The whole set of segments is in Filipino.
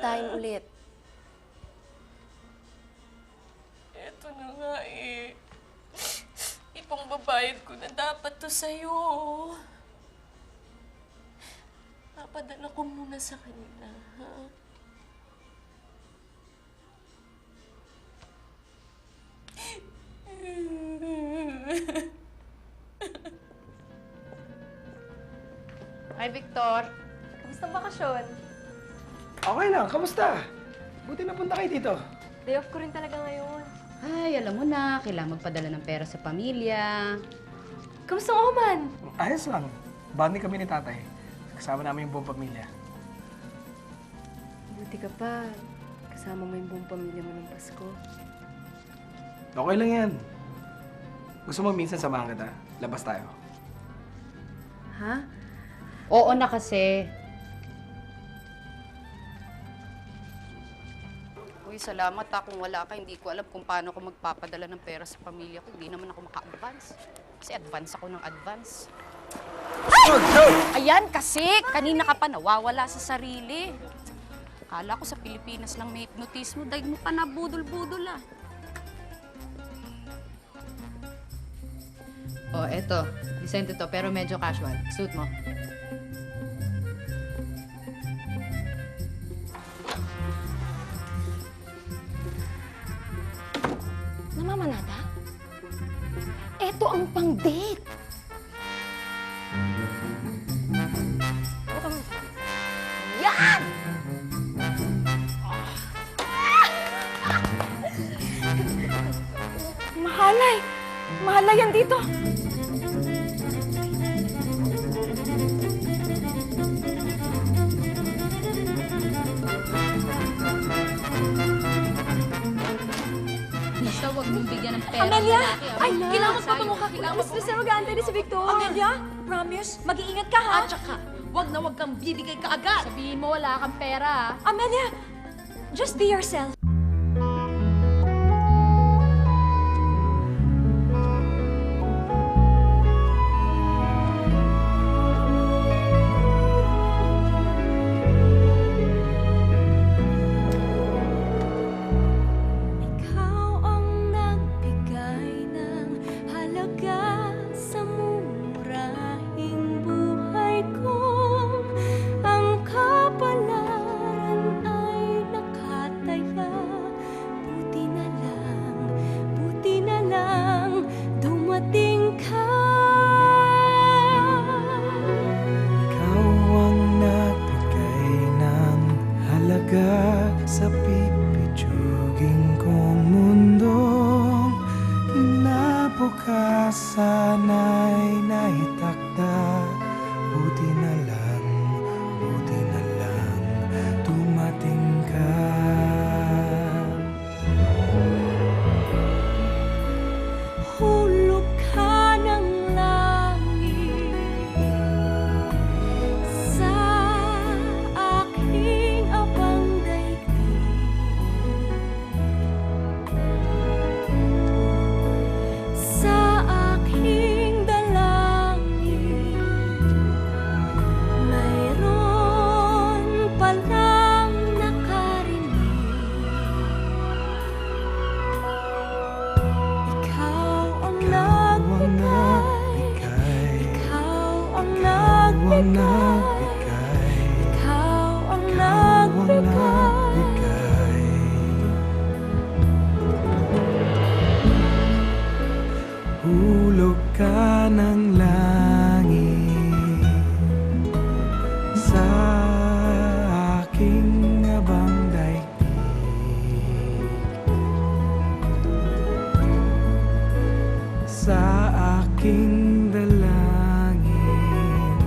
time ulit? Eto na nga eh. Ipangbabayad ko na dapat to sa'yo. Papadala ko muna sa kanila, ha? Hi, Victor. Kamusta ang bakasyon? Okay lang, kamusta? Buti napunta kayo dito. Day off ko rin talaga ngayon. Ay, alam mo na, kailangan magpadala ng pera sa pamilya. Kamusta ang Oman? Ayos lang. Bonding kami ni tatay. Kasama namin yung buong pamilya. Buti ka pa. Kasama mo yung buong pamilya mo ng Pasko. Okay lang yan. Gusto mo minsan samahan kita? Labas tayo. Ha? Oo na kasi. Uy, salamat ha. Kung wala ka, hindi ko alam kung paano ako magpapadala ng pera sa pamilya ko. Hindi naman ako maka-advance. Kasi advance ako ng advance. Ayan kasi! Kanina ka pa nawawala sa sarili. Akala ko sa Pilipinas lang may hypnotismo. Daig mo pa na budol-budol ah. Oh, eto. Decente to, pero medyo casual. Suit mo. Namamanada? Eto ang pang-date! Yan! Mahalay! Mahalay yan dito! Lisa, huwag mong bigyan ng pera. Amelia! lalaki, ah. Ay, kailangan Sayang. papamukha ko. Mas arrogante ni si Victor. Amelia, promise, mag-iingat ka, ha? At saka, wag na wag kang bibigay ka agad. Sabihin mo wala kang pera. Amelia, just be yourself. Ikaw ang nagbigay ng halaga sa murahing buhay ko. Ang kapalaran ay nakataya. Buti na lang, dumating ka. Ikaw ang nagbigay ng halaga sa pipitsuging kong mundong kinabukasan ay naitakda. Buti na lang, dumating ka. Hulog ka ng langit sa aking abang daigdig. Sa aking dalangin, mayroon palang nakarinig. Ikaw ang nagbigay. Ikaw ang nagbigay. Ikaw ang nagbigay. Hulog ka ng langit sa aking abang daigdig. Sa aking dalangin,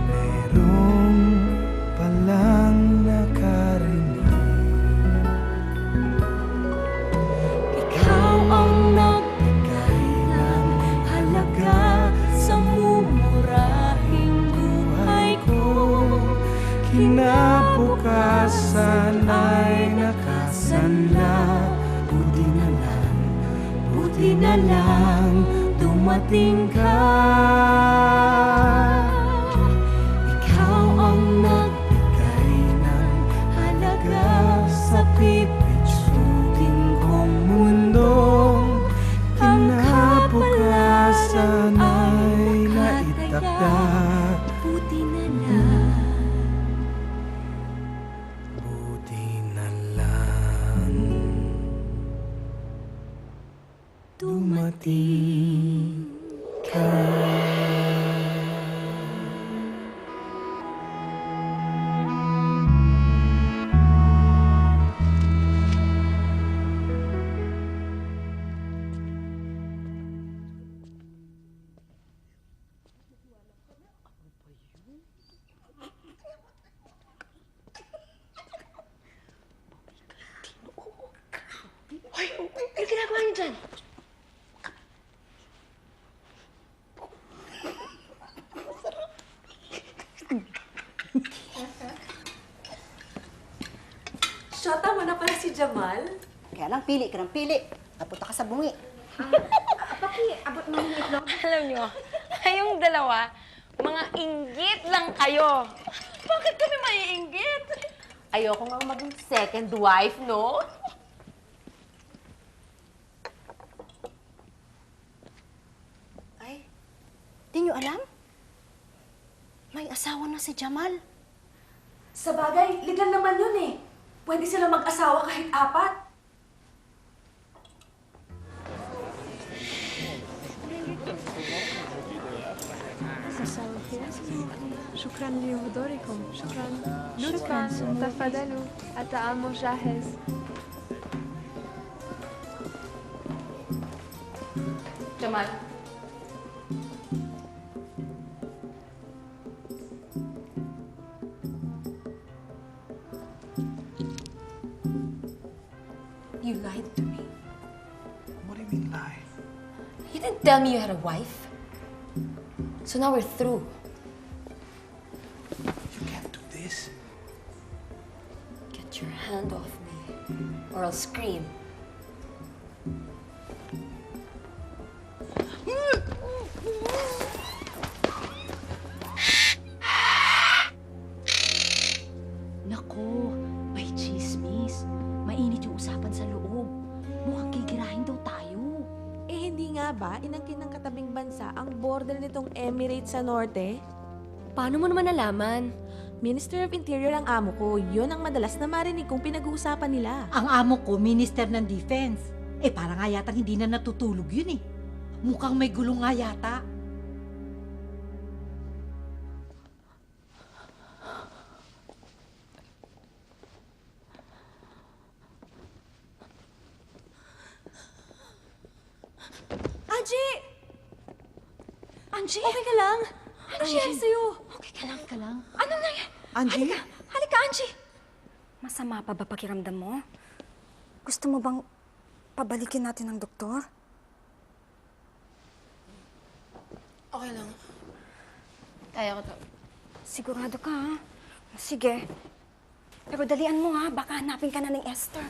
mayroong palang nakarinig. Ikaw ang nagbigay ng halaga sa mumurahing buhay ko. Kinabukasan ay nakasanla. Buti na lang, dumating ka. Ikaw ang nagbigay ng dumating ka. Ano ginagawa niyo dyan? Shota mo na pala si Jamal? Kaya lang, pili ka ng pili. Napunta ka sa bungi. Alam nyo, kayong dalawa, mga inggit lang kayo. Bakit kami maiinggit? Ayoko nga maging second wife, no? Ay, di nyo alam? May asawa na si Jamal. Sa bagay, legal naman yun eh. Pwede sila mag-asawa kahit 4. شكرا لحضوركم شكرا تفضلوا الطعام جاهز Jamal, You lied to me. What do you mean lie? You didn't tell me you had a wife. So now we're through. You can't do this. Get your hand off me, or I'll scream. Nako, may chismis. Mainit yung usapan sa loob. Mukhang gigirahin daw tayo. Eh, hindi nga ba inangkin ng katabing bansa ang border nitong Emirates sa norte? Paano mo naman nalaman? Minister of Interior ang amo ko. Yun ang madalas na marinig kong pinag-uusapan nila. Ang amo ko, Minister ng Defense. Eh, parang nga yata hindi na natutulog yun eh. Mukhang may gulong nga yata. Angie! Angie! Okay ka lang? Ano nangyari sa'yo? Okay, ka lang. Ano nangyari? Angie? Halika, Angie! Masama pa ba pakiramdam mo? Gusto mo bang pabalikin natin ng doktor? Okay lang. kaya ko to. Sigurado ka, ha? Sige. Pero dalian mo, ha? Baka hanapin ka na ng Esther.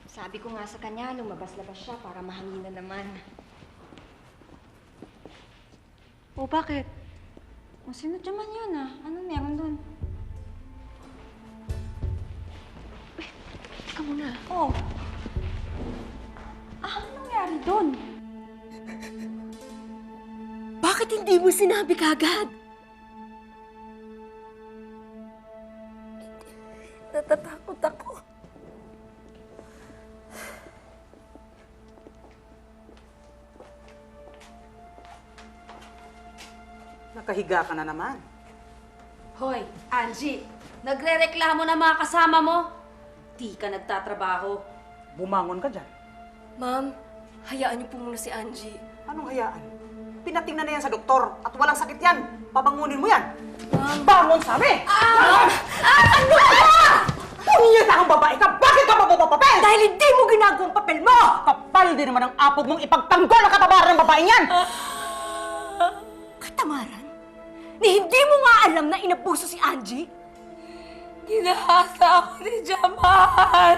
Sabi ko nga sa kanya, lumabas-labas siya para mahangin na naman. O, bakit? O, sino naman yun, ha? Anong meron doon? Teka muna. Oh. Anong nangyari doon? Bakit hindi mo sinabi kagad? Natatakot ako. Nakahiga ka na naman. Hoy, Angie! Nagre-reklamo na mga kasama mo. Di ka nagtatrabaho. Bumangon ka dyan. Ma'am, hayaan niyo po muna si Angie. Anong hayaan? Pinatingnan na yan sa doktor at walang sakit yan. Pabangunin mo yan. Bangon, sabi! Ano ka? Punyeta kang babae ka! Bakit ka mabubapapel? Dahil hindi mo ginagawang papel mo! Kapal din naman ang apog mong ipagtanggol ang katabaran ng babaeng yan! Katamaran? Ni hindi mo nga alam na inabuso si Angie? Ginahasa ako ni Jamal.